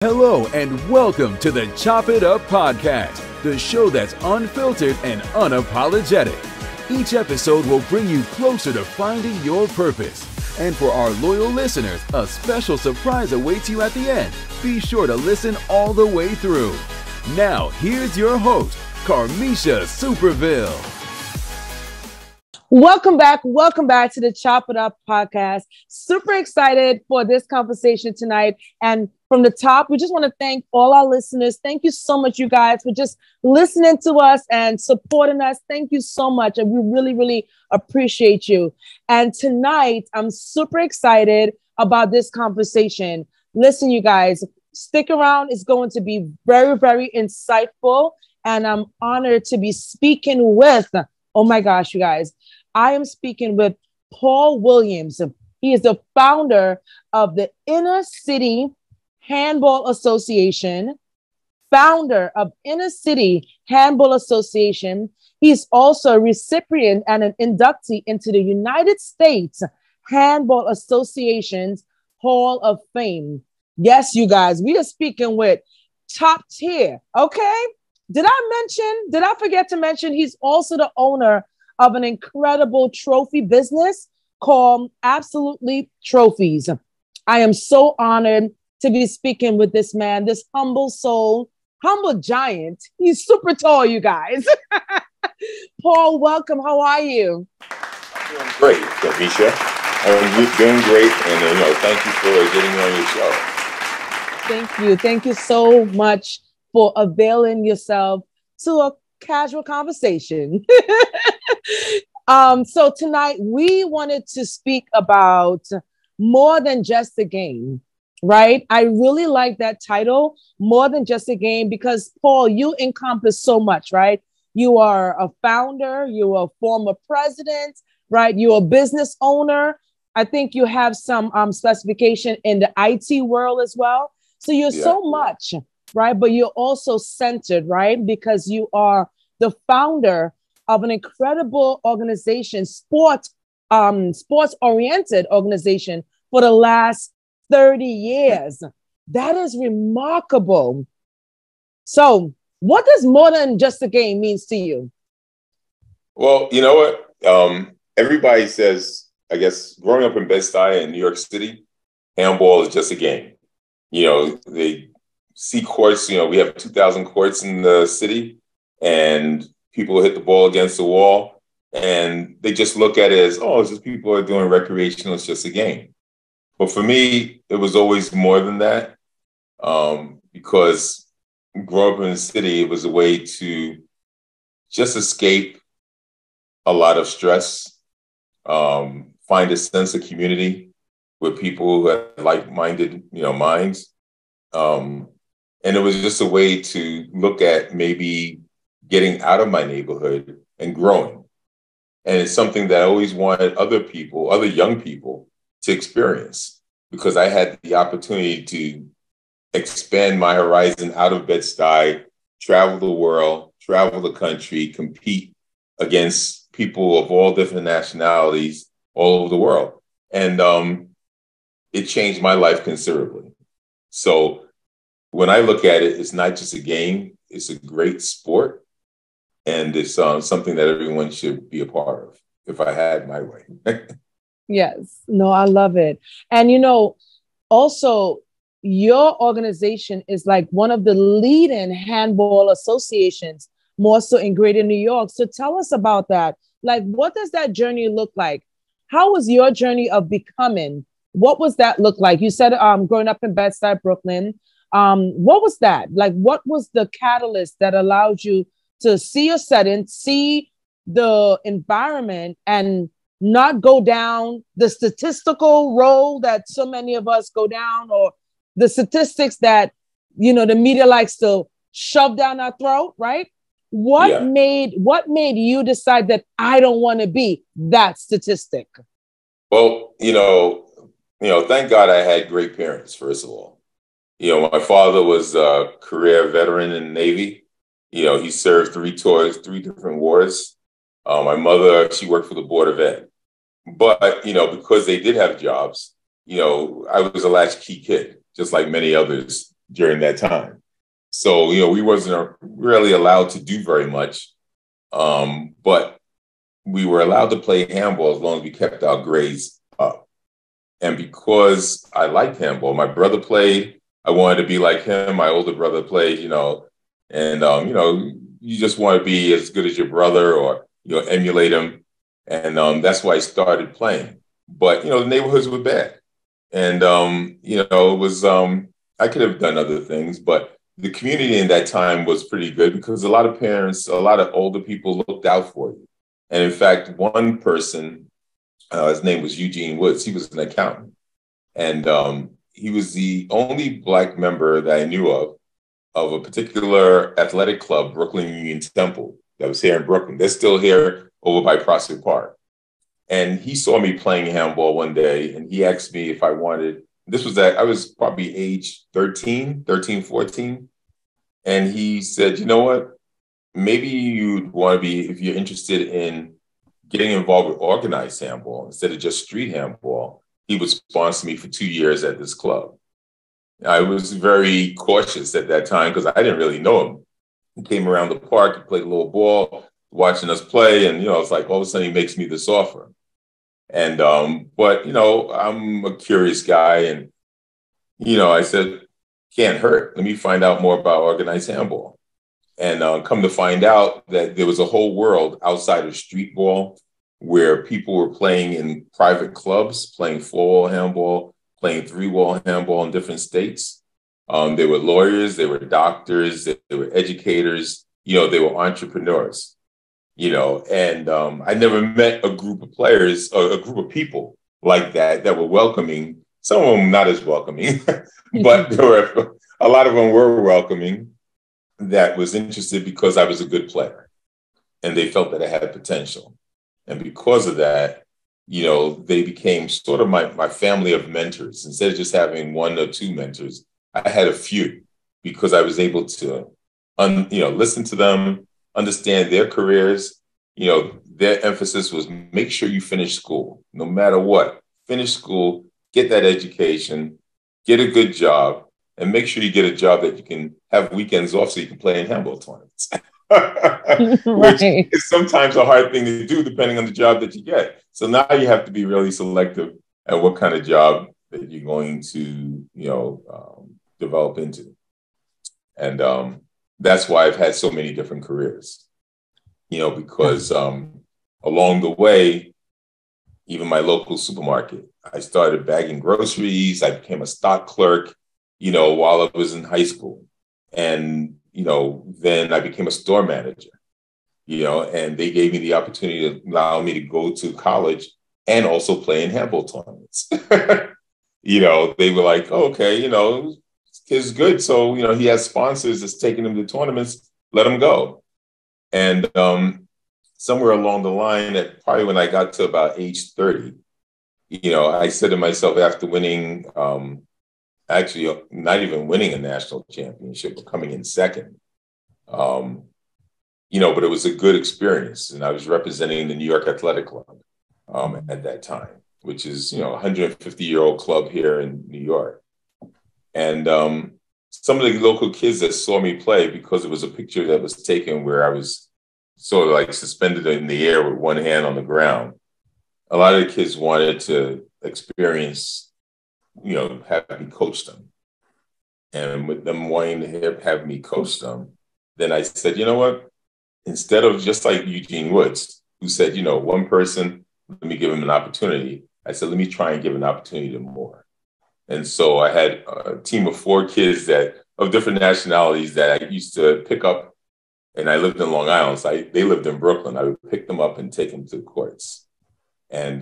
Hello and welcome to the Chop It Up Podcast, the show that's unfiltered and unapologetic. Each episode will bring you closer to finding your purpose. And for our loyal listeners, a special surprise awaits you at the end. Be sure to listen all the way through. Now, here's your host, Carmisha Superville. Welcome back to the Chop It Up Podcast. Super excited for this conversation tonight. And from the top, we just want to thank all our listeners. Thank you so much, you guys, for just listening to us and supporting us. Thank you so much. And we really, really appreciate you. And tonight, I'm super excited about this conversation. Listen, you guys, stick around. It's going to be very, very insightful. And I'm honored to be speaking with, oh my gosh, you guys, I am speaking with Paul Williams. He is the founder of the Inner City Handball Association, founder of Inner City Handball Association. He's also a recipient and an inductee into the United States Handball Association's Hall of Fame. Yes, you guys, we are speaking with top tier, okay? Did I forget to mention he's also the owner of an incredible trophy business called Absolutely Trophies. I am so honored to be speaking with this man, this humble soul, humble giant. He's super tall, you guys. Paul, welcome. How are you? I'm doing great, Misha. I'm doing great, and thank you for getting me on your show. Thank you. Thank you so much for availing yourself to a casual conversation. So tonight we wanted to speak about more than just a game, right? I really like that title, More Than Just a Game, because Paul, you encompass so much, right? You are a founder, you are a former president, right? You're a business owner. I think you have some specification in the IT world as well. So you're so much, right? But you're also centered, right? Because you are the founder of an incredible organization, sports-oriented organization for the last 30 years. That is remarkable. So what does more than just a game means to you? Well, you know what? Everybody says, I guess, growing up in Bedford-Stuyvesant in New York City, handball is just a game. They see courts, we have 2,000 courts in the city, and people hit the ball against the wall, and they just look at it as, it's just people are doing recreational, it's just a game. But for me, it was always more than that, because growing up in the city, it was a way to just escape a lot of stress, find a sense of community with people who had like-minded, minds. And it was just a way to look at maybe getting out of my neighborhood and growing. And it's something that I always wanted other young people to experience, because I had the opportunity to expand my horizon out of Bed-Stuy, travel the world, travel the country, compete against people of all different nationalities all over the world. And it changed my life considerably. So when I look at it, it's not just a game, it's a great sport. And it's something that everyone should be a part of, if I had my way. Yes. No, I love it. And, also your organization is like one of the leading handball associations, more so in Greater New York. So tell us about that. Like, what does that journey look like? How was your journey of becoming? What was that look like? You said growing up in Bed-Stuy, Brooklyn. What was that? Like, what was the catalyst that allowed you to see your setting, see the environment, and not go down the statistical road that so many of us go down, or the statistics that, the media likes to shove down our throat, right? What made you decide that I don't want to be that statistic? Well, thank God I had great parents, first of all. My father was a career veteran in the Navy. He served 3 tours, 3 different wars. My mother, she worked for the Board of Ed. But, because they did have jobs, I was a latchkey kid, just like many others during that time. So, you know, we wasn't really allowed to do very much, but we were allowed to play handball as long as we kept our grades up. And because I liked handball, my brother played, I wanted to be like him. My older brother played, you know, and, you know, you just want to be as good as your brother or, you know, emulate him. And that's why I started playing. But, you know, the neighborhoods were bad. And, you know, it was, I could have done other things, but the community in that time was pretty good because a lot of parents, a lot of older people looked out for you. And in fact, one person, his name was Eugene Woods. He was an accountant. And he was the only Black member that I knew of a particular athletic club, Brooklyn Union Temple, that was here in Brooklyn. They're still here over by Prospect Park. And he saw me playing handball one day, and he asked me if I wanted, this was I was probably age 13, 14. And he said, you know what, maybe you'd want to be, if you're interested in getting involved with organized handball instead of just street handball, he would sponsor me for 2 years at this club. I was very cautious at that time because I didn't really know him. He came around the park, he played a little ball, watching us play. And, you know, it's like all of a sudden he makes me this offer. And, but, you know, I'm a curious guy. And, you know, I said, can't hurt. Let me find out more about organized handball. And come to find out that there was a whole world outside of street ball where people were playing in private clubs, playing 4-wall handball, playing 3-wall handball in different states. They were lawyers, they were doctors, they were educators, you know, they were entrepreneurs, you know, and I never met a group of players or a group of people like that were welcoming. Some of them not as welcoming, but there were a lot of them were welcoming that was interested because I was a good player and they felt that I had potential. And because of that, you know, they became sort of my family of mentors. Instead of just having 1 or 2 mentors, I had a few because I was able to, you know, listen to them, understand their careers. You know, their emphasis was make sure you finish school, no matter what. Finish school, get that education, get a good job, and make sure you get a job that you can have weekends off so you can play in handball tournaments. Which is sometimes a hard thing to do depending on the job that you get. So now you have to be really selective at what kind of job that you're going to, you know, develop into. And that's why I've had so many different careers, you know, because along the way, even my local supermarket, I started bagging groceries. I became a stock clerk, you know, while I was in high school. And, you know, then I became a store manager, you know, and they gave me the opportunity to allow me to go to college and also play in handball tournaments. You know, they were like, oh, okay, you know, this kid's good. So, you know, he has sponsors that's taking him to tournaments, let him go. And somewhere along the line, at probably when I got to about age 30, you know, I said to myself after winning, actually not even winning a national championship, but coming in second, you know, but it was a good experience. And I was representing the New York Athletic Club at that time, which is, you know, a 150-year-old club here in New York. And some of the local kids that saw me play, because it was a picture that was taken where I was sort of like suspended in the air with one hand on the ground, a lot of the kids wanted to experience, you know, have me coach them. And with them wanting to have me coach them, then I said, you know what? Instead of just like Eugene Woods, who said, you know, one person, let me give him an opportunity. I said, let me try and give an opportunity to more. And so I had a team of 4 kids that of different nationalities that I used to pick up. And I lived in Long Island, so they lived in Brooklyn. I would pick them up and take them to the courts and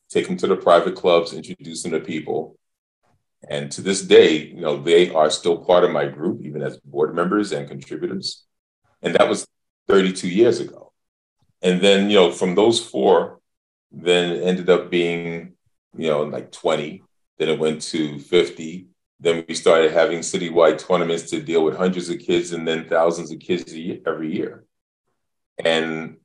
take them to the private clubs, introduce them to people. And to this day, you know, they are still part of my group, even as board members and contributors. And that was 32 years ago. And then, you know, from those 4, then it ended up being, you know, like 20. Then it went to 50. Then we started having citywide tournaments to deal with hundreds of kids and then thousands of kids every year. And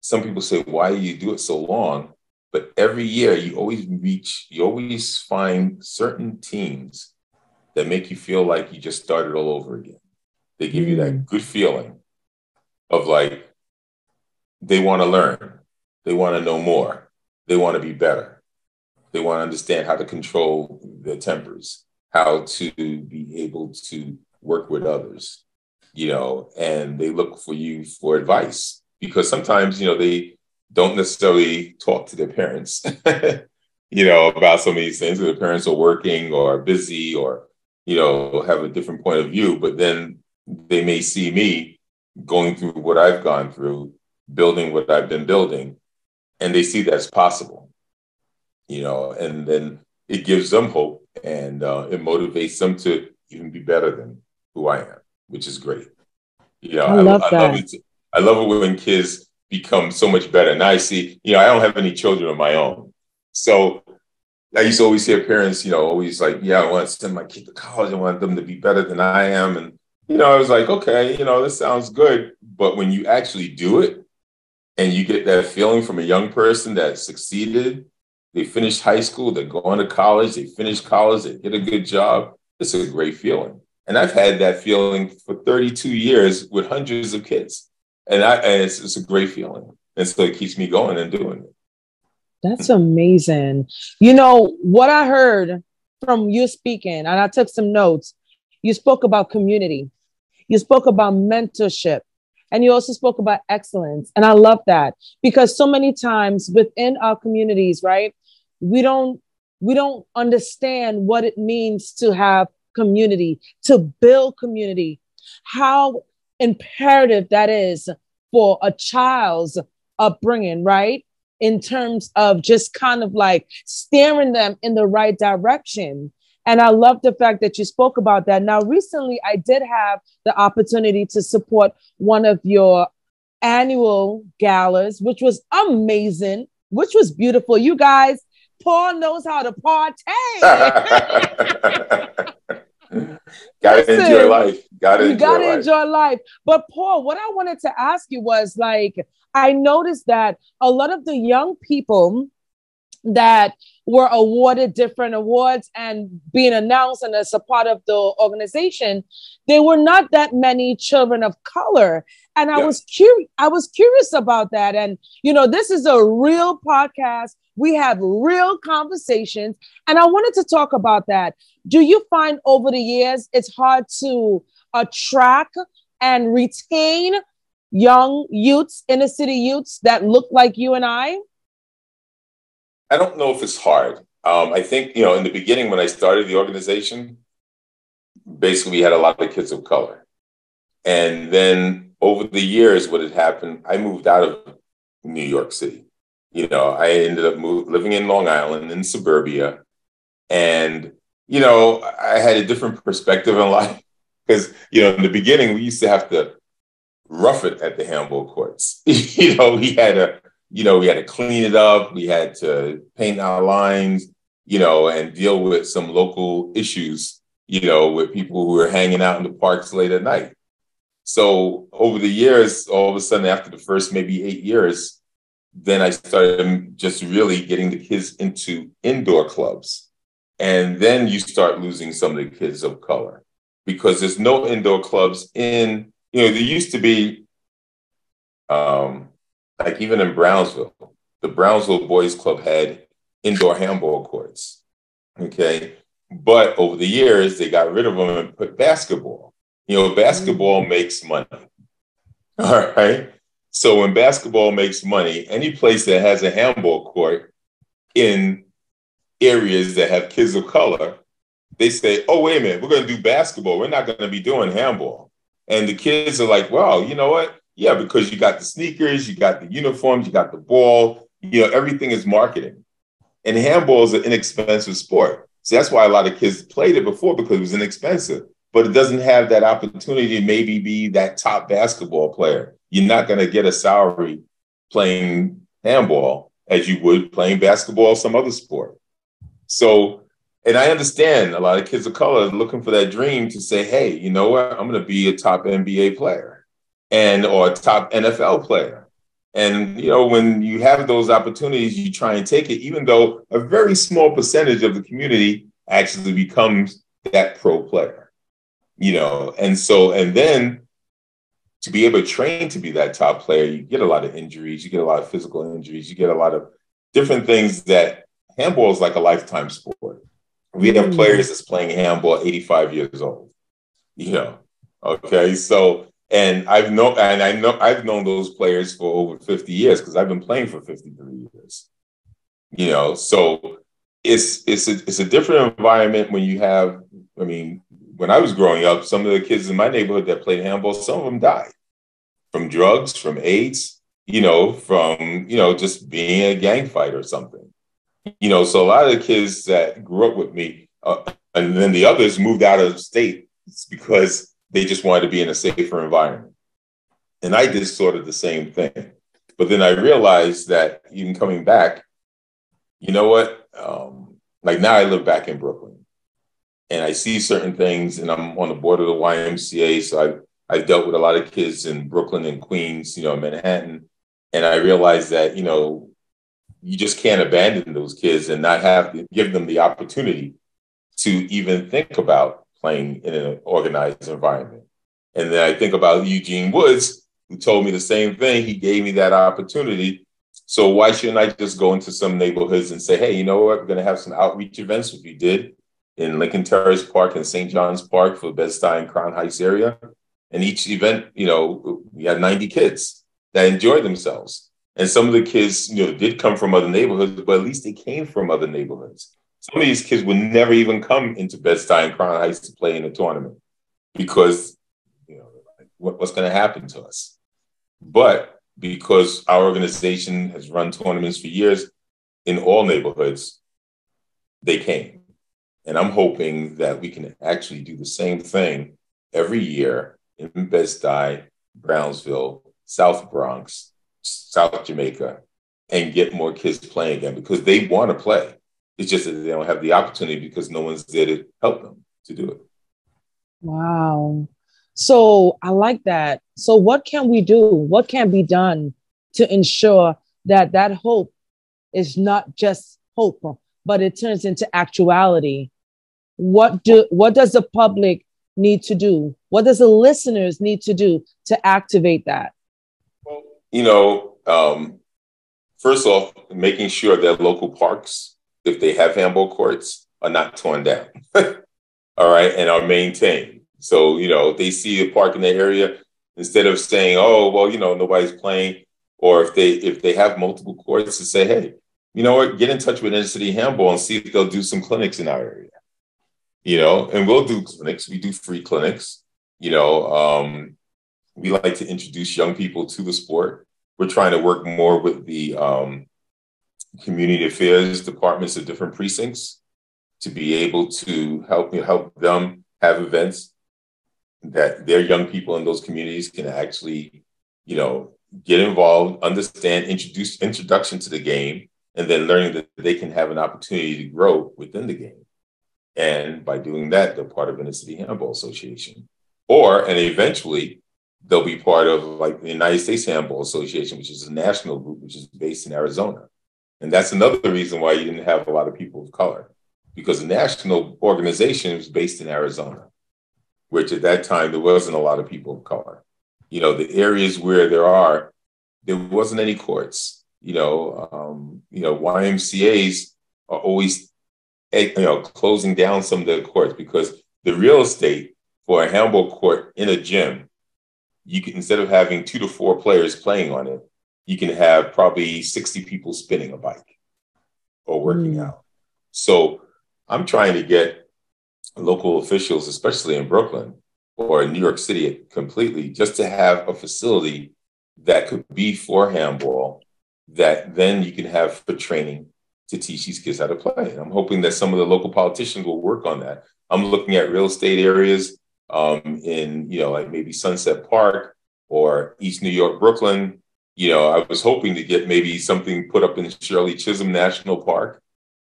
some people say, why do you do it so long? But every year you always find certain teams that make you feel like you just started all over again. They give you that good feeling of like, they want to learn. They want to know more. They want to be better. They want to understand how to control their tempers, how to be able to work with others, and they look for you for advice, because sometimes, they don't necessarily talk to their parents, about some of these things. Their parents are working or busy or, have a different point of view, but then they may see me going through what I've gone through, building what I've been building, and they see that's possible, and then it gives them hope, and it motivates them to even be better than who I am, which is great. I love that. Love it. I love it when kids become so much better. Now I see, I don't have any children of my own. So I used to always hear parents, always like, yeah, I want to send my kid to college. I want them to be better than I am. And, I was like, okay, this sounds good. But when you actually do it and you get that feeling from a young person that succeeded, they finished high school, they're going to college, they finish college, they get a good job, it's a great feeling. And I've had that feeling for 32 years with hundreds of kids. And it's a great feeling. And so it keeps me going and doing it. That's amazing. What I heard from you speaking, and I took some notes, you spoke about community. You spoke about mentorship. And you also spoke about excellence. And I love that, because so many times within our communities, right, we don't understand what it means to have community, to build community, how imperative that is for a child's upbringing, right? In terms of just kind of like steering them in the right direction. And I love the fact that you spoke about that. Now, recently, I did have the opportunity to support one of your annual galas, which was amazing, which was beautiful. You guys, Paul knows how to party. Gotta enjoy life. Gotta enjoy life. But Paul, what I wanted to ask you was, like, I noticed that a lot of the young people that were awarded different awards and being announced and as a part of the organization, there were not that many children of color. And I was curious about that. And, this is a real podcast. We have real conversations. And I wanted to talk about that. Do you find over the years it's hard to attract and retain young youths, inner city youths that look like you and I? I don't know if it's hard. I think, in the beginning when I started the organization, basically we had a lot of kids of color. And then over the years, what had happened, I moved out of New York City. I ended up living in Long Island in suburbia. And, I had a different perspective in life because, in the beginning, we used to have to rough it at the handball courts. We had to clean it up. We had to paint our lines, and deal with some local issues, with people who were hanging out in the parks late at night. So over the years, all of a sudden, after the first maybe 8 years, then I started just really getting the kids into indoor clubs. And then you start losing some of the kids of color because there's no indoor clubs in, there used to be, like even in Brownsville, the Brownsville Boys Club had indoor handball courts. Okay. But over the years, they got rid of them and put basketball. Basketball makes money. All right. So when basketball makes money, any place that has a handball court in areas that have kids of color, they say, oh, wait a minute, we're going to do basketball. We're not going to be doing handball. And the kids are like, well, you know what? Yeah, because you got the sneakers, you got the uniforms, you got the ball, everything is marketing. And handball is an inexpensive sport. So that's why a lot of kids played it before, because it was inexpensive. But it doesn't have that opportunity to maybe be that top basketball player. You're not going to get a salary playing handball as you would playing basketball or some other sport. So, and I understand a lot of kids of color are looking for that dream to say, hey, you know what? I'm going to be a top NBA player or a top NFL player. And, when you have those opportunities, you try and take it, even though a very small percentage of the community actually becomes that pro player, you know? And so, and then to be able to train to be that top player, you get a lot of injuries, you get a lot of physical injuries, you get a lot of different things that handball is like a lifetime sport. We have players that's playing handball 85 years old, you know? Okay. So, and I've known those players for over 50 years because I've been playing for 53 years, you know? So it's a different environment when you have, I mean, when I was growing up, some of the kids in my neighborhood that played handball, some of them died from drugs, from AIDS, you know, from, you know, just being a gang fight or something, you know. So a lot of the kids that grew up with me, and then the others moved out of state because they just wanted to be in a safer environment. And I did sort of the same thing. But then I realized that even coming back, you know what? Like now I live back in Brooklyn and I see certain things, and I'm on the board of the YMCA. So I've dealt with a lot of kids in Brooklyn and Queens, you know, Manhattan. And I realized that, you know, you just can't abandon those kids and not have to give them the opportunity to even think about playing in an organized environment. And then I think about Eugene Woods, who told me the same thing. He gave me that opportunity. So why shouldn't I just go into some neighborhoods and say, hey, you know what, we're going to have some outreach events, which we did in Lincoln Terrace Park and St. John's Park for Bed-Stuy and Crown Heights area. And each event, you know, we had 90 kids that enjoyed themselves. And some of the kids, you know, did come from other neighborhoods, but at least they came from other neighborhoods. Some of these kids would never even come into Bed-Stuy and Crown Heights to play in a tournament because, you know, what's going to happen to us? But because our organization has run tournaments for years in all neighborhoods, they came. And I'm hoping that we can actually do the same thing every year in Bed-Stuy, Brownsville, South Bronx, South Jamaica, and get more kids playing again because they want to play. It's just that they don't have the opportunity because no one's there to help them to do it. Wow. So I like that. So what can we do? What can be done to ensure that that hope is not just hope, but it turns into actuality? What does the public need to do? What does the listeners need to do to activate that? Well, you know, first off, making sure that local parks, if they have handball courts, are not torn down, all right, and are maintained. So, you know, if they see a park in the area, instead of saying, oh, well, you know, nobody's playing, or if they have multiple courts, to say, hey, you know what, get in touch with Inner City Handball and see if they'll do some clinics in our area. You know, and we'll do clinics. We do free clinics. You know, we like to introduce young people to the sport. We're trying to work more with the community affairs departments of different precincts to be able to help them have events that their young people in those communities can actually, you know, get involved, understand, introduction to the game, and then learning that they can have an opportunity to grow within the game. And by doing that, they're part of Inner City Handball Association. And eventually, they'll be part of like the United States Handball Association, which is a national group, which is based in Arizona. And that's another reason why you didn't have a lot of people of color, because the national organization was based in Arizona, which at that time, there wasn't a lot of people of color. You know, the areas where there wasn't any courts. You know, YMCAs are always, you know, closing down some of the courts because the real estate for a handball court in a gym, you can, instead of having 2 to 4 players playing on it, you can have probably 60 people spinning a bike or working out. So I'm trying to get local officials, especially in Brooklyn or in New York City completely, just to have a facility that could be for handball that then you can have for training to teach these kids how to play. And I'm hoping that some of the local politicians will work on that. I'm looking at real estate areas in, you know, like maybe Sunset Park or East New York, Brooklyn. You know, I was hoping to get maybe something put up in Shirley Chisholm National Park,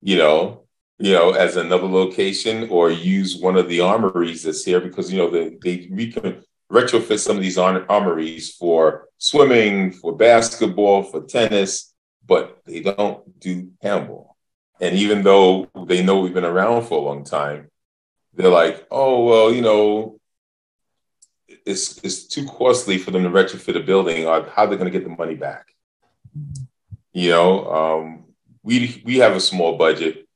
you know, as another location, or use one of the armories that's here because, you know, we can retrofit some of these armories for swimming, for basketball, for tennis, but they don't do handball. And even though they know we've been around for a long time, they're like, oh, well, it's too costly for them to retrofit a building, or how they're going to get the money back. We have a small budget.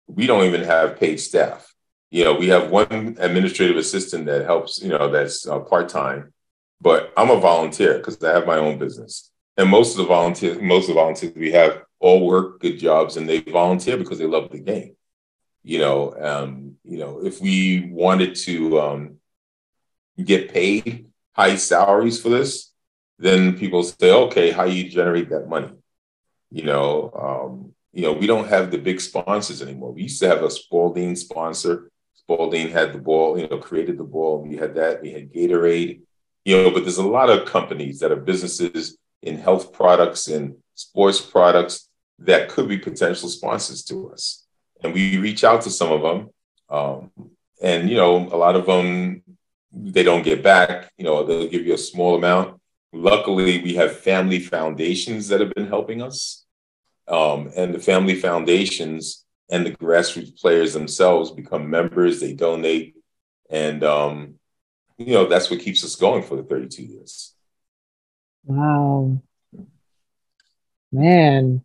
We don't even have paid staff. We have one administrative assistant that helps, that's part-time, but I'm a volunteer because I have my own business. And most of the volunteers we have all work good jobs, and they volunteer because they love the game. If we wanted to get paid high salaries for this, then people say, okay, how you generate that money? We don't have the big sponsors anymore. We used to have a Spalding sponsor. Spalding had the ball, created the ball. We had that. We had Gatorade, but there's a lot of companies that are businesses in health products and sports products that could be potential sponsors to us. And we reach out to some of them. And a lot of them, they don't get back. They'll give you a small amount. Luckily, we have family foundations that have been helping us. And the family foundations and the grassroots players themselves become members. They donate. And, that's what keeps us going for the 32 years. Wow. Man.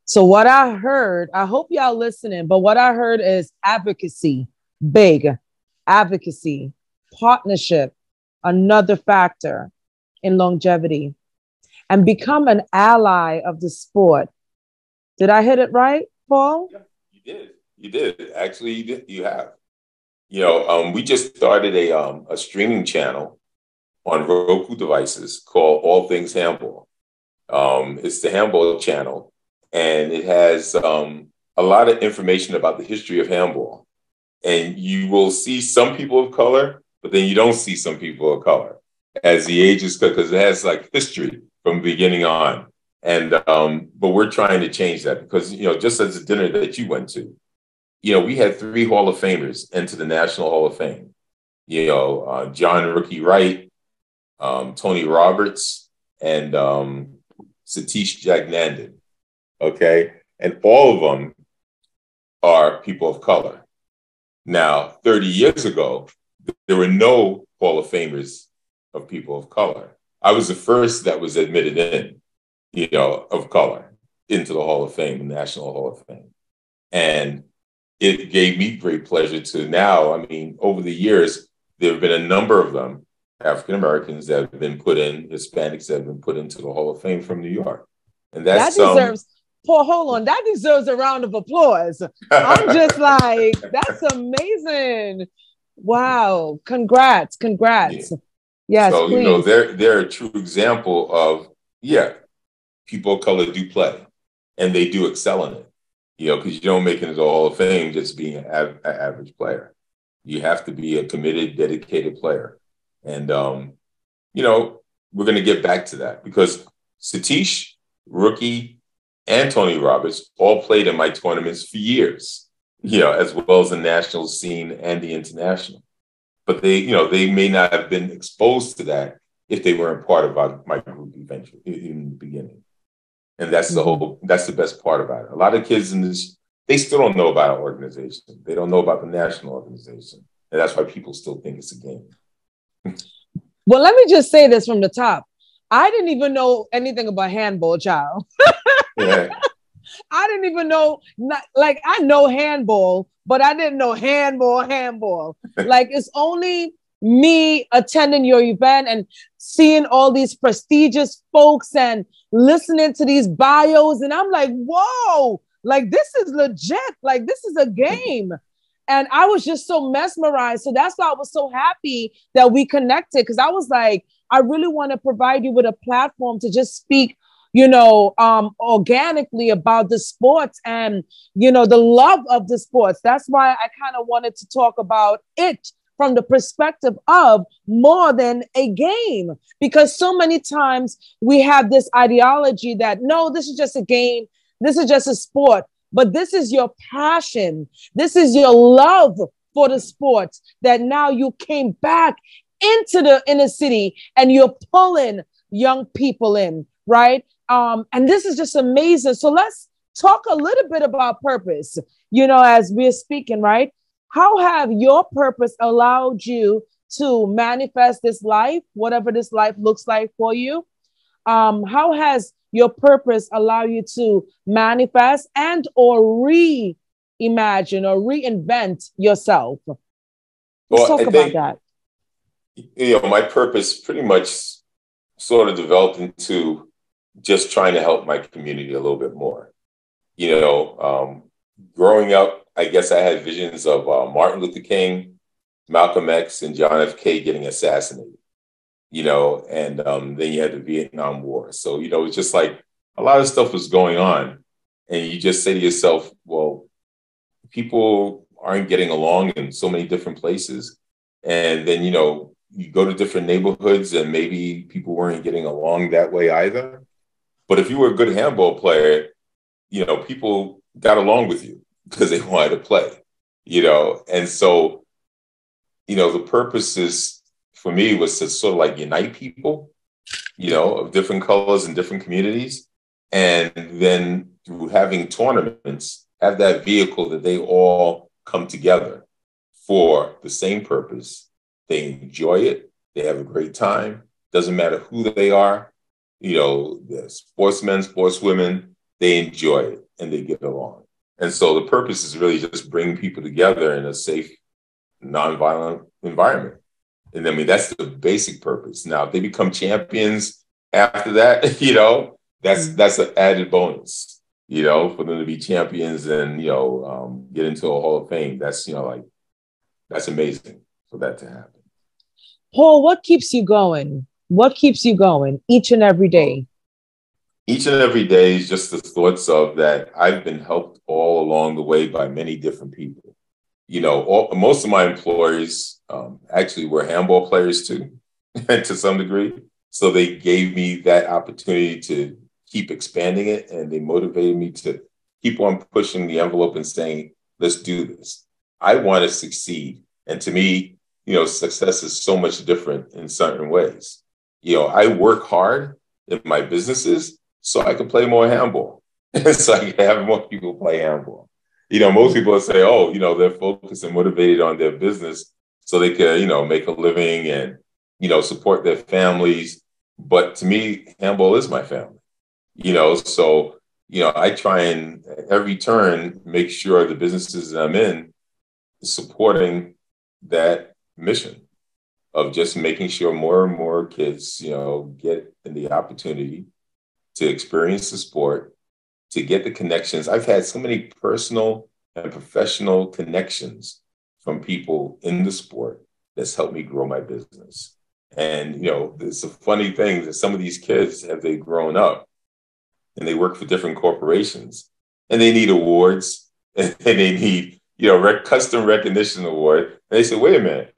So what I heard, I hope y'all listening, but what I heard is advocacy, big advocacy, partnership, another factor in longevity, and become an ally of the sport. Did I hit it right, Paul? Yeah, you did. Actually, you have. We just started a streaming channel on Roku devices called All Things Handball. It's the Handball Channel, and it has a lot of information about the history of handball. And you will see some people of color, but then you don't see some people of color as the ages, because it has like history from beginning on. And but we're trying to change that because, just as the dinner that you went to, we had 3 Hall of Famers enter the National Hall of Fame. John Rookie Wright, Tony Roberts, and Satish Jagnandan. Okay. And all of them are people of color. Now, 30 years ago, there were no Hall of Famers of people of color. I was the first that was admitted in, of color into the Hall of Fame, the National Hall of Fame. And it gave me great pleasure to now, over the years, there have been a number of them, African-Americans that have been put in, Hispanics that have been put into the Hall of Fame from New York. And that deserves, Paul, hold on, that deserves a round of applause. I'm just like, that's amazing. Wow. Congrats. Yeah. Yes, so, please. They're a true example of, people of color do play and they do excel in it, because you don't make it into the Hall of Fame just being an average player. You have to be a committed, dedicated player. And, we're going to get back to that because Satish, Rookie, and Tony Roberts all played in my tournaments for years, as well as the national scene and the international. But they may not have been exposed to that if they weren't part of my group eventually in the beginning. And that's that's the best part about it. A lot of kids they still don't know about our organization. They don't know about the national organization. And that's why people still think it's a game. Well, let me just say this from the top. I didn't even know anything about handball, child. Yeah. I didn't even know, I know handball, but I didn't know handball. Like, it's only me attending your event and seeing all these prestigious folks and listening to these bios. And I'm like, whoa, like, this is legit. Like, this is a game. And I was just so mesmerized. So that's why I was so happy that we connected. Because I was like, I really want to provide you with a platform to just speak, organically about the sports and, the love of the sports. That's why I kind of wanted to talk about it from the perspective of more than a game, because so many times we have this ideology that, no, this is just a game. This is just a sport, but this is your passion. This is your love for the sports that now you came back into the inner city and you're pulling young people in, right? And this is just amazing. So let's talk a little bit about purpose, as we're speaking, right? how have your purpose allowed you to manifest this life, whatever this life looks like for you? How has your purpose allowed you to manifest and or reimagine or reinvent yourself? Let's talk about that. You know, my purpose pretty much sort of developed into just trying to help my community a little bit more. You know, growing up, I guess I had visions of Martin Luther King, Malcolm X, and John F. K. getting assassinated, you know, and then you had the Vietnam War. So, you know, it's just like a lot of stuff was going on. And you just say to yourself, well, people aren't getting along in so many different places. And then, you know, you go to different neighborhoods and maybe people weren't getting along that way either. But if you were a good handball player, you know, people got along with you because they wanted to play, you know. And so, you know, the purpose is, for me, was to sort of like unite people, you know, of different colors and different communities. And then through having tournaments, have that vehicle that they all come together for the same purpose. They enjoy it. They have a great time. Doesn't matter who they are. You know, the sportsmen, sportswomen, they enjoy it and they get along. And so the purpose is really just bring people together in a safe, nonviolent environment. And I mean, that's the basic purpose. Now, if they become champions after that, you know, that's an added bonus, you know, for them to be champions and, you know, get into a Hall of Fame. That's, you know, like, that's amazing for that to happen. Paul, what keeps you going? What keeps you going each and every day? Each and every day is just the thoughts of that I've been helped all along the way by many different people. You know, most of my employees actually were handball players too, to some degree. So they gave me that opportunity to keep expanding it, and they motivated me to keep on pushing the envelope and saying, let's do this. I want to succeed. And to me, you know, success is so much different in certain ways. You know, I work hard in my businesses so I can play more handball, so I can have more people play handball. You know, most people say, oh, you know, they're focused and motivated on their business so they can, you know, make a living and, you know, support their families. But to me, handball is my family, you know, so, you know, I try and every turn make sure the businesses that I'm in is supporting that mission of just making sure more and more kids, you know, get the opportunity to experience the sport, to get the connections. I've had so many personal and professional connections from people in the sport that's helped me grow my business. And, you know, it's a funny thing that some of these kids, as they've grown up and they work for different corporations and they need awards and they need, you know, custom recognition award. And they say, wait a minute,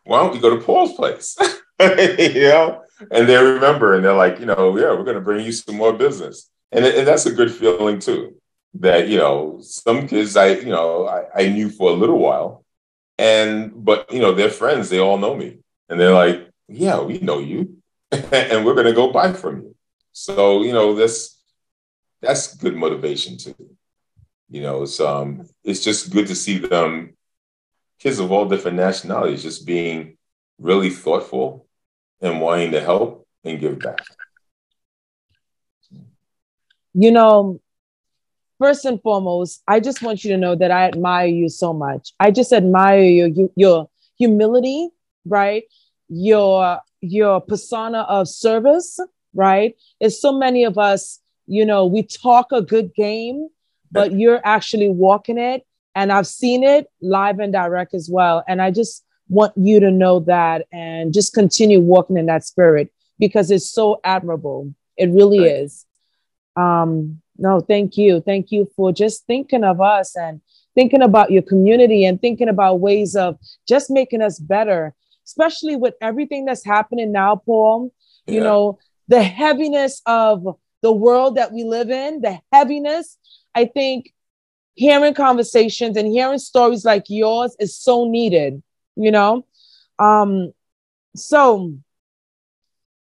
why don't we go to Paul's place? You know, and they remember and they're like, you know, yeah, we're going to bring you some more business. And that's a good feeling too, that, you know, some kids I knew for a little while but, you know, they're friends, they all know me and they're like, yeah, we know you and we're going to go buy from you. So, you know, that's good motivation too. You know, it's just good to see them, kids of all different nationalities, just being really thoughtful and wanting to help and give back. You know, first and foremost, I just want you to know that I admire you so much. I just admire your humility, right? Your persona of service, right? There's so many of us, you know, we talk a good game, but you're actually walking it. And I've seen it live and direct as well. And I just want you to know that and just continue walking in that spirit because it's so admirable. It really is. No, thank you. Thank you for just thinking of us and thinking about your community and thinking about ways of just making us better, especially with everything that's happening now, Paul. Yeah. You know, the heaviness of the world that we live in, the heaviness, I think hearing conversations and hearing stories like yours is so needed, you know? So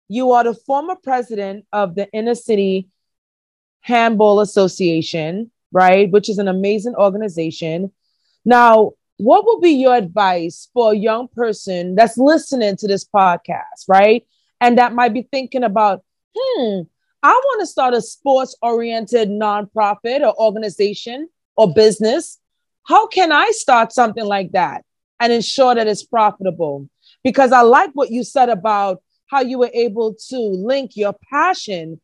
you are the former president of the Inner City Handball Association, right? Which is an amazing organization. Now, what would be your advice for a young person that's listening to this podcast, right? And that might be thinking about, I want to start a sports-oriented nonprofit or organization or business. How can I start something like that and ensure that it's profitable? Because I like what you said about how you were able to link your passion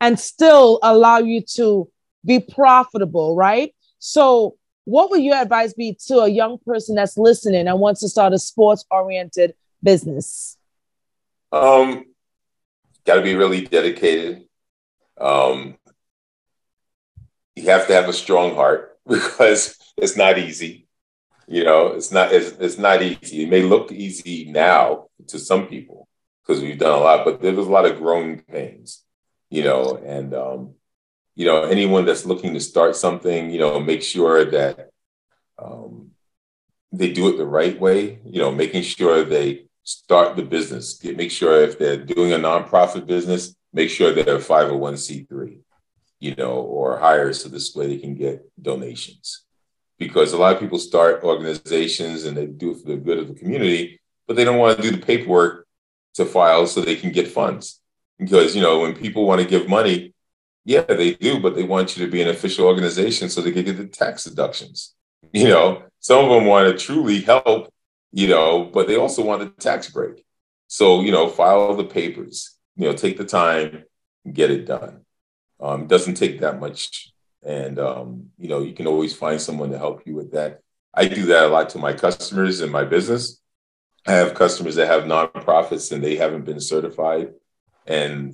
and still allow you to be profitable, right? So what would your advice be to a young person that's listening and wants to start a sports-oriented business? Got to be really dedicated. You have to have a strong heart because it's not easy. It's not easy. It may look easy now to some people because we've done a lot, but there was a lot of growing pains, and anyone that's looking to start something, make sure that they do it the right way, making sure they start the business, make sure if they're doing a nonprofit business, make sure they're a 501c3, or higher so this way they can get donations. Because a lot of people start organizations and they do it for the good of the community, but they don't want to do the paperwork to file so they can get funds. Because, when people want to give money, yeah, they do, but they want you to be an official organization so they can get the tax deductions. Some of them want to truly help, but they also want a tax break. So, file the papers, take the time, get it done. It doesn't take that much. And, you can always find someone to help you with that. I do that a lot to my customers in my business. I have customers that have nonprofits and they haven't been certified. And,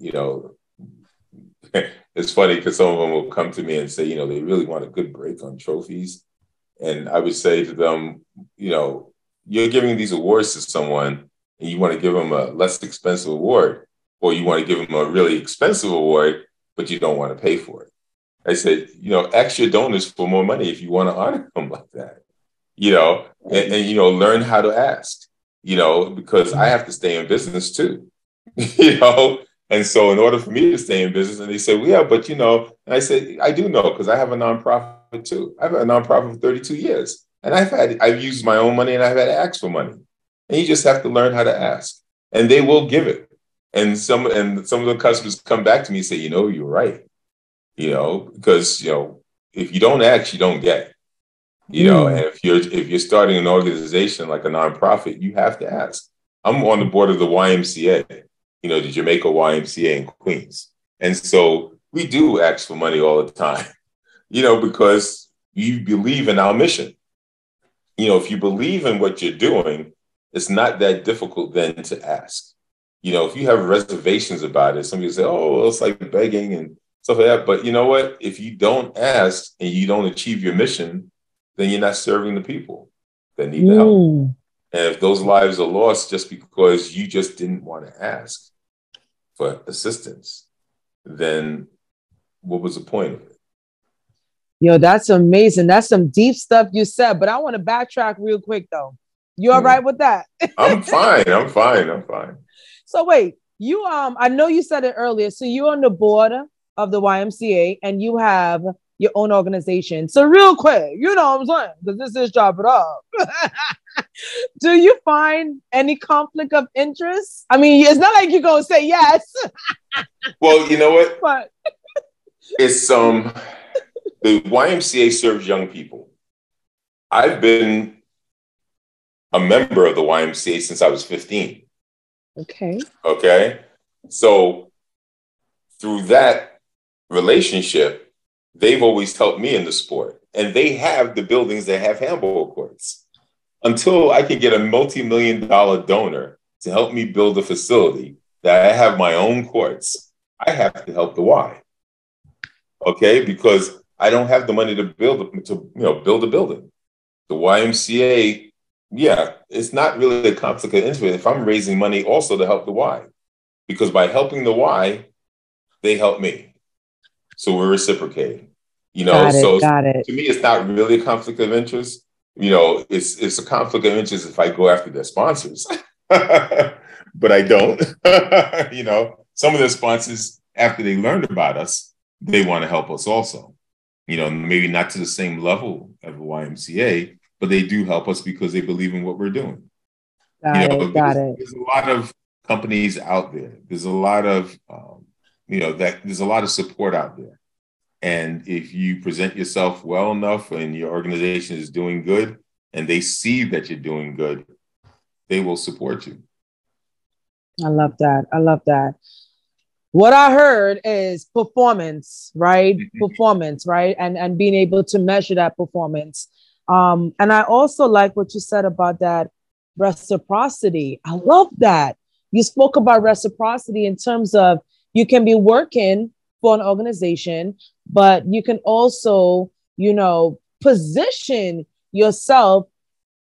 it's funny because some of them will come to me and say, they really want a good break on trophies. And I would say to them, you're giving these awards to someone and you want to give them a less expensive award, or you want to give them a really expensive award, but you don't want to pay for it. I said, ask your donors for more money if you want to honor them like that, and learn how to ask, because I have to stay in business too, And so in order for me to stay in business, and they said, well, yeah, but, and I said, I do know, because I have a nonprofit too. I've had a nonprofit for 32 years and I've used my own money and I've had to ask for money. And you just have to learn how to ask and they will give it. And some of the customers come back to me and say, you're right. Because, if you don't ask, you don't get, and if you're starting an organization like a nonprofit, you have to ask. I'm on the board of the YMCA, the Jamaica YMCA in Queens. And so we do ask for money all the time, because you believe in our mission. If you believe in what you're doing, it's not that difficult then to ask. If you have reservations about it, somebody will say, oh, it's like begging and stuff like that. But you know what? If you don't ask and you don't achieve your mission, then you're not serving the people that need the help. And if those lives are lost just because you just didn't want to ask for assistance, then what was the point of it? Yo, that's amazing. That's some deep stuff you said, but I want to backtrack real quick though. You all right with that? I'm fine. So wait, you I know you said it earlier. So you're on the board of the YMCA and you have your own organization. So real quick, you know what I'm saying? Because this is Chop It Up. Do you find any conflict of interest? I mean, it's not like you're going to say yes. Well, you know what? But it's the YMCA serves young people. I've been a member of the YMCA since I was 15. Okay. So through that relationship, they've always helped me in the sport. And they have the buildings that have handball courts. Until I can get a multi-million-dollar donor to help me build a facility that I have my own courts, I have to help the Y. Okay, because I don't have the money to build a building. The YMCA, yeah, it's not really a conflict of interest if I'm raising money also to help the Y, because by helping the Y, they help me. So we're reciprocating. Got it. To me, it's not really a conflict of interest. It's a conflict of interest if I go after their sponsors, but I don't. Some of the sponsors, after they learned about us, they want to help us also. Maybe not to the same level of the YMCA, but they do help us because they believe in what we're doing. Got it. There's a lot of companies out there. There's a lot of, there's a lot of support out there. And if you present yourself well enough and your organization is doing good and they see that you're doing good, they will support you. I love that. What I heard is performance, right? Performance, right? And being able to measure that performance. And I also like what you said about that reciprocity. I love that. You spoke about reciprocity in terms of you can be working for an organization, but you can also, position yourself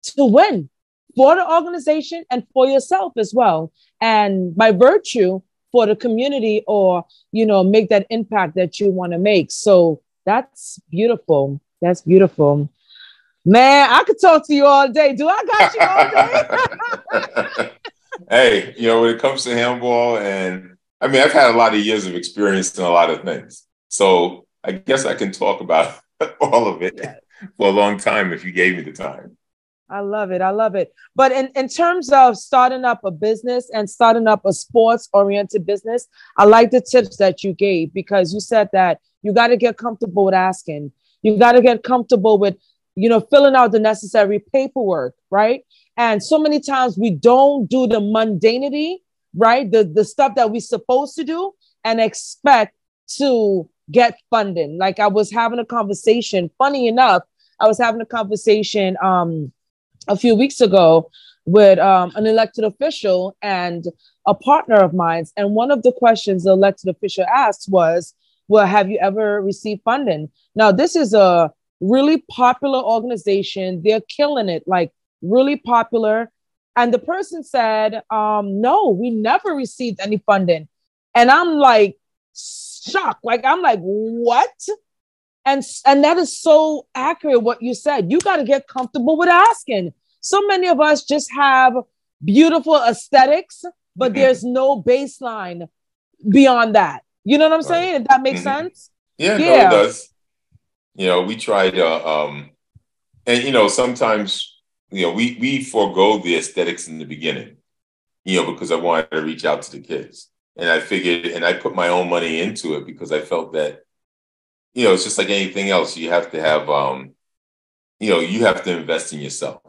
to win for the organization and for yourself as well. And by virtue for the community or, make that impact that you want to make. So that's beautiful. That's beautiful. Man, I could talk to you all day. Do I got you all day? Hey, when it comes to handball, and I've had a lot of years of experience in a lot of things. So I guess I can talk about all of it for a long time if you gave me the time. I love it. But in terms of starting up a business and starting up a sports-oriented business, I like the tips that you gave, because you said that you got to get comfortable with asking. You got to get comfortable with, filling out the necessary paperwork, right? And so many times we don't do the mundanity, right? The stuff that we're supposed to do and expect to get funding. Like I was having a conversation, funny enough, a few weeks ago with an elected official and a partner of mine. And one of the questions the elected official asked was, well, have you ever received funding? Now, this is a really popular organization. They're killing it, like really popular. And the person said, no, we never received any funding. And I'm like shocked. I'm like, what? And that is so accurate what you said. You got to get comfortable with asking. So many of us just have beautiful aesthetics, but there's no baseline beyond that. You know what I'm saying? If that makes sense? Yeah, no, it does. We try to, and sometimes, we forego the aesthetics in the beginning, because I wanted to reach out to the kids. And I figured, and I put my own money into it because I felt that, it's just like anything else. You have to have, you have to invest in yourself,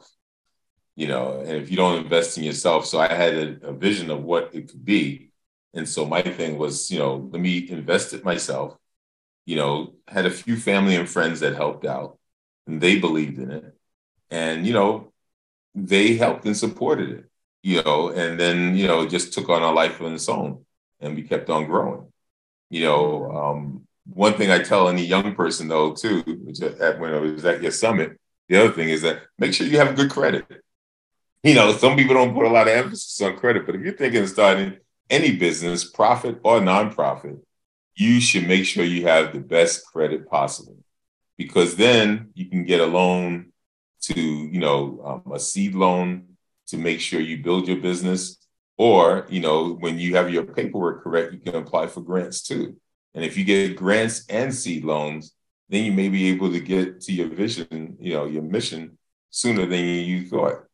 and if you don't invest in yourself, so I had a vision of what it could be. And so my thing was, let me invest it myself, had a few family and friends that helped out and they believed in it. And, they helped and supported it, and then, just took on a life of its own and we kept on growing, One thing I tell any young person, though, too, which when I was at your summit, the other thing is that make sure you have good credit. Some people don't put a lot of emphasis on credit, but if you're thinking of starting any business, profit or nonprofit, you should make sure you have the best credit possible, because then you can get a loan to, a seed loan to make sure you build your business. Or, when you have your paperwork correct, you can apply for grants too. And if you get grants and seed loans, then you may be able to get to your vision, your mission sooner than you thought,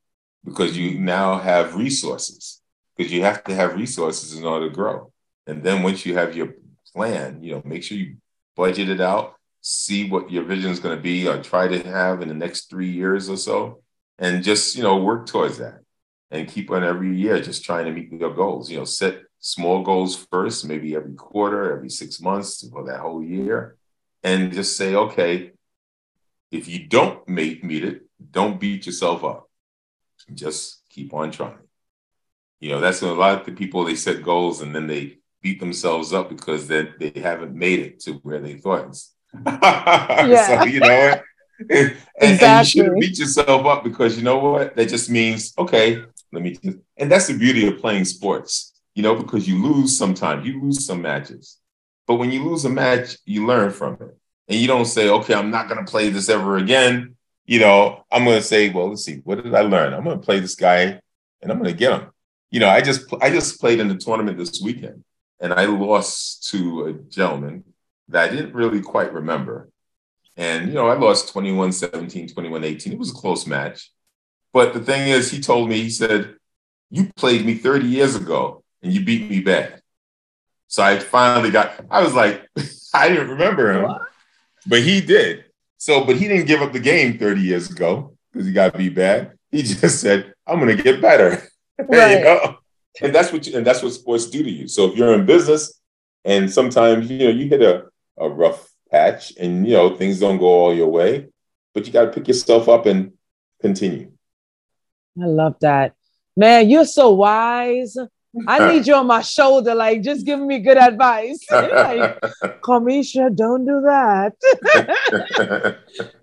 because you now have resources, because you have to have resources in order to grow. And then once you have your plan, make sure you budget it out, see what your vision is going to be or try to have in the next 3 years or so, and just, work towards that and keep on every year, just trying to meet your goals, set small goals first, maybe every quarter, every 6 months for that whole year. And just say, okay, if you don't meet it, don't beat yourself up. Just keep on trying. That's a lot of the people, they set goals and then they beat themselves up because they haven't made it to where they thought. Yeah. So, and Exactly. you shouldn't beat yourself up, because you know what? That just means, okay, and that's the beauty of playing sports, because you lose sometimes, you lose some matches. But when you lose a match, you learn from it. And you don't say, okay, I'm not going to play this ever again. I'm going to say, well, let's see, what did I learn? I'm going to play this guy and I'm going to get him. I just played in the tournament this weekend and I lost to a gentleman that I didn't really quite remember. And, I lost 21-17, 21-18. It was a close match. But the thing is, he told me, he said, you played me 30 years ago and you beat me bad. So I was like, I didn't remember him, what? But he did. But he didn't give up the game 30 years ago because he got beat bad. He just said, I'm going to get better. Right. And that's what sports do to you. So if you're in business and sometimes, you hit a rough patch and, things don't go all your way, but you got to pick yourself up and continue. I love that. Man, you're so wise. I need you on my shoulder, like just giving me good advice. Like, Kamisha, don't do that.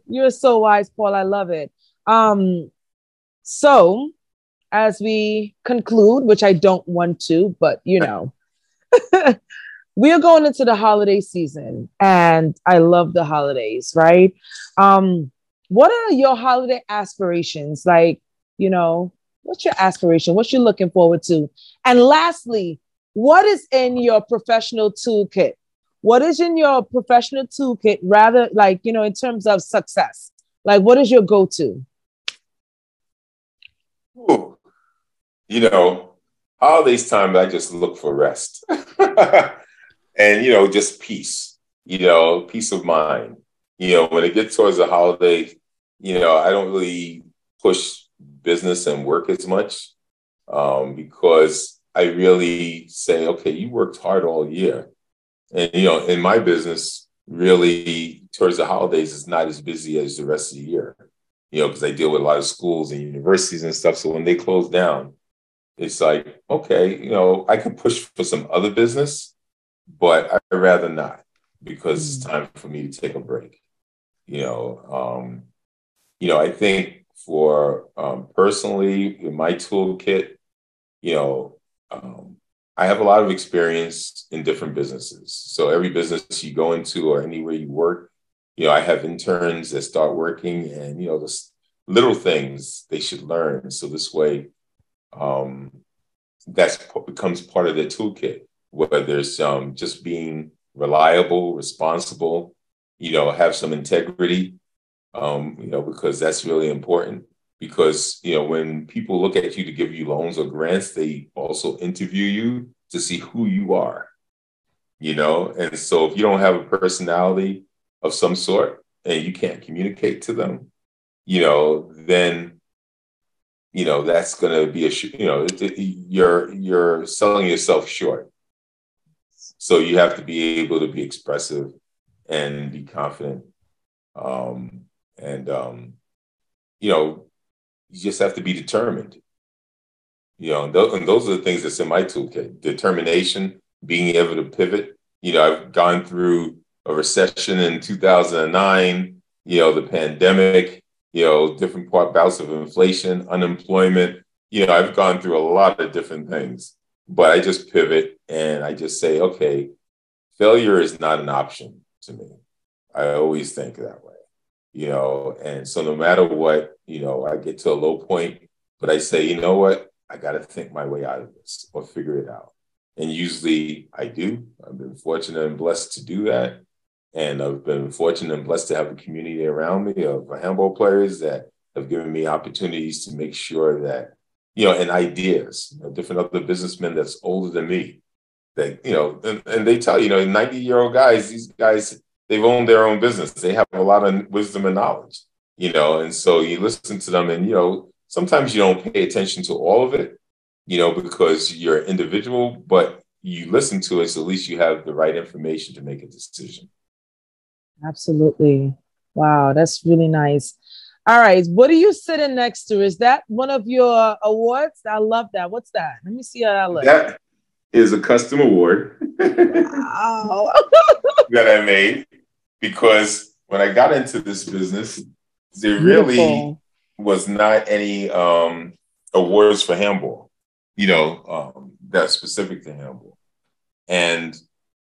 You're so wise, Paul. I love it. So as we conclude, which I don't want to, but we are going into the holiday season and I love the holidays, right? What are your holiday aspirations? Like, what's your aspiration? What you looking forward to? And lastly, what is in your professional toolkit? What is in your professional toolkit, rather like, in terms of success? Like, what is your go-to? Ooh. Holidays time, I just look for rest and, just peace, peace of mind. When it gets towards the holiday, I don't really push business and work as much because I really say, okay, you worked hard all year. And, in my business, really towards the holidays, it's not as busy as the rest of the year, because I deal with a lot of schools and universities and stuff. So when they close down, it's like, okay, I can push for some other business, but I'd rather not because it's time for me to take a break. I think for personally in my toolkit, I have a lot of experience in different businesses. So every business you go into or anywhere you work, I have interns that start working and, the little things they should learn. So this way, that becomes part of their toolkit, whether it's just being reliable, responsible, have some integrity, because that's really important. Because, when people look at you to give you loans or grants, they also interview you to see who you are, And so if you don't have a personality of some sort and you can't communicate to them, then, that's going to be you're selling yourself short. So you have to be able to be expressive and be confident. You just have to be determined. And those are the things that's in my toolkit. Determination, being able to pivot. I've gone through a recession in 2009, the pandemic, different bouts of inflation, unemployment. I've gone through a lot of different things, but I just pivot and I just say, okay, failure is not an option to me. I always think that way. And so no matter what, I get to a low point, but I say, you know what, I got to think my way out of this or figure it out. And usually I do. I've been fortunate and blessed to do that. And I've been fortunate and blessed to have a community around me of handball players that have given me opportunities to make sure that, and ideas, different other businessmen that's older than me, that, and they tell, 90-year-old guys, these guys, they've owned their own business. They have a lot of wisdom and knowledge, and so you listen to them and, sometimes you don't pay attention to all of it, because you're an individual, but you listen to it, so at least you have the right information to make a decision. Absolutely. Wow, that's really nice. All right. What are you sitting next to? Is that one of your awards? I love that. What's that? Let me see how that looks. That is a custom award wow. that I made because when I got into this business, there really was not any awards for handball, that's specific to handball. And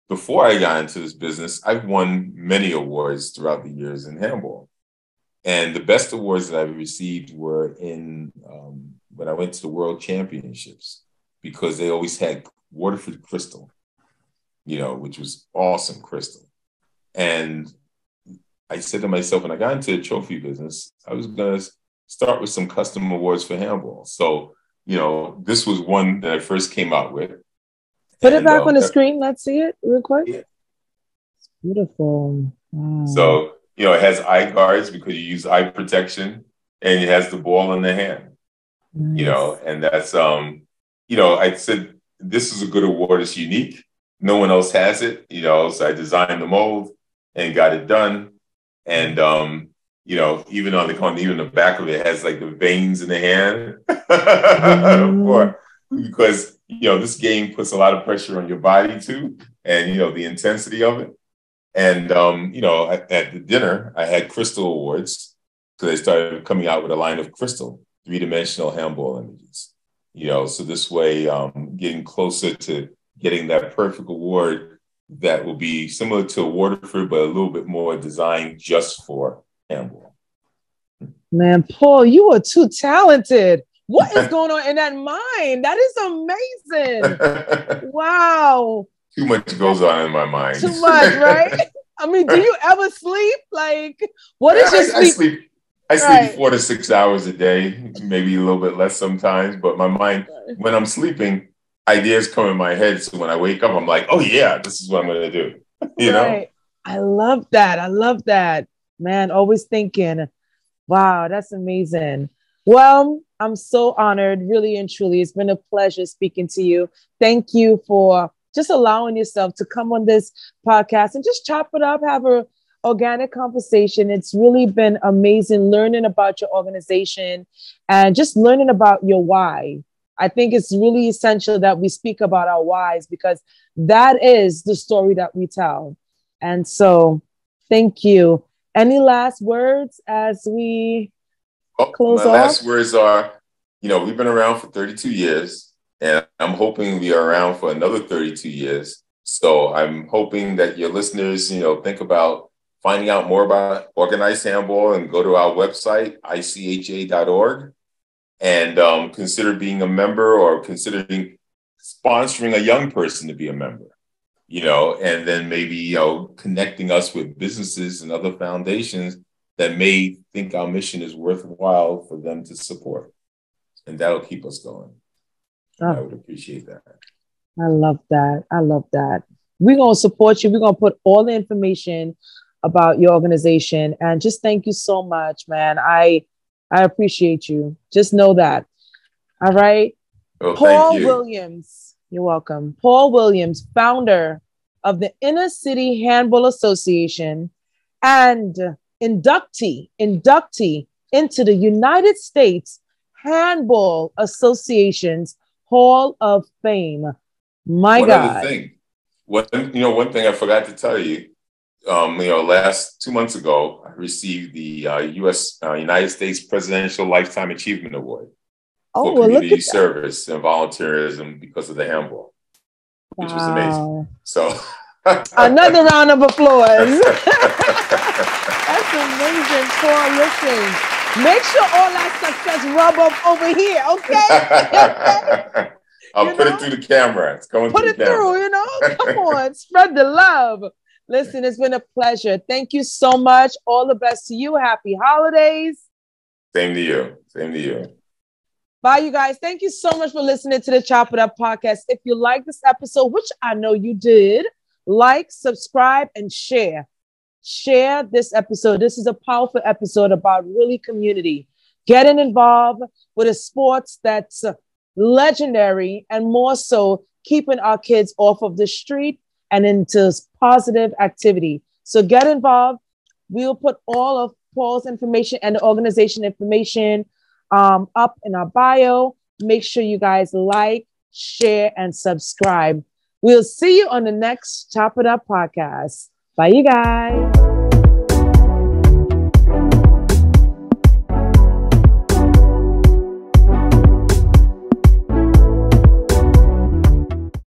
before I got into this business, I've won many awards throughout the years in handball. And the best awards that I've received were in when I went to the World Championships, because they always had Waterford crystal, which was awesome crystal. And I said to myself, when I got into the trophy business, I was going to start with some custom awards for handball. So, this was one that I first came out with. Put it back on the screen. Let's see it real quick. Yeah. It's beautiful. Wow. So, it has eye guards because you use eye protection, and it has the ball in the hand, Nice. and that's, I said, this is a good award. It's unique. No one else has it, so I designed the mold and got it done. And, even on even the back of it has like the veins in the hand because, this game puts a lot of pressure on your body too. And, the intensity of it. And, at the dinner, I had crystal awards because I started coming out with a line of crystal, 3-dimensional handball images, so this way, getting closer to getting that perfect award that will be similar to a Waterford, but a little bit more designed just for handball. Man, Paul, you are too talented. What is going on in that mind? That is amazing. Wow. Too much goes on in my mind. Too much, right? I mean, do you ever sleep? Like, what is your sleep? I sleep 4 to 6 hours a day, maybe a little bit less sometimes, but my mind, when I'm sleeping, ideas come in my head. So when I wake up, I'm like, oh yeah, this is what I'm going to do. You know? I love that. I love that. Man, always thinking, wow, that's amazing. Well, I'm so honored, really and truly. It's been a pleasure speaking to you. Thank you for just allowing yourself to come on this podcast and just chop it up, have a organic conversation. It's really been amazing learning about your organization and just learning about your why. I think it's really essential that we speak about our whys because that is the story that we tell. And so thank you. Any last words as we close off? My last words are, we've been around for 32 years and I'm hoping we are around for another 32 years. So I'm hoping that your listeners, think about finding out more about organized handball and go to our website, icha.org, and consider being a member or considering sponsoring a young person to be a member, and then maybe, connecting us with businesses and other foundations that may think our mission is worthwhile for them to support. And that'll keep us going. I would appreciate that. I love that. I love that. We're going to support you. We're going to put all the information about your organization. And just thank you so much, man. I appreciate you. Just know that. All right. Well, Paul thank you. Williams. You're welcome. Paul Williams, founder of the Inner City Handball Association and inductee into the United States Handball Association's Hall of Fame. My God. Other thing. One thing I forgot to tell you, last 2 months ago, I received the United States Presidential Lifetime Achievement Award for community service and volunteerism because of the handball, which was amazing. So another round of applause. That's amazing, Paul. Listen, make sure all that success rub up over here, okay? I'll put it through the camera. It's going put it through, Come on, spread the love. Listen, it's been a pleasure. Thank you so much. All the best to you. Happy holidays. Same to you. Same to you. Bye, you guys. Thank you so much for listening to the Chop It Up podcast. If you like this episode, which I know you did, like, subscribe, and share. Share this episode. This is a powerful episode about really community. Getting involved with a sports that's legendary and more so keeping our kids off of the street and into positive activity. So get involved. We'll put all of Paul's information and the organization information up in our bio. Make sure you guys like, share, and subscribe. We'll see you on the next Chop It Up podcast. Bye, you guys.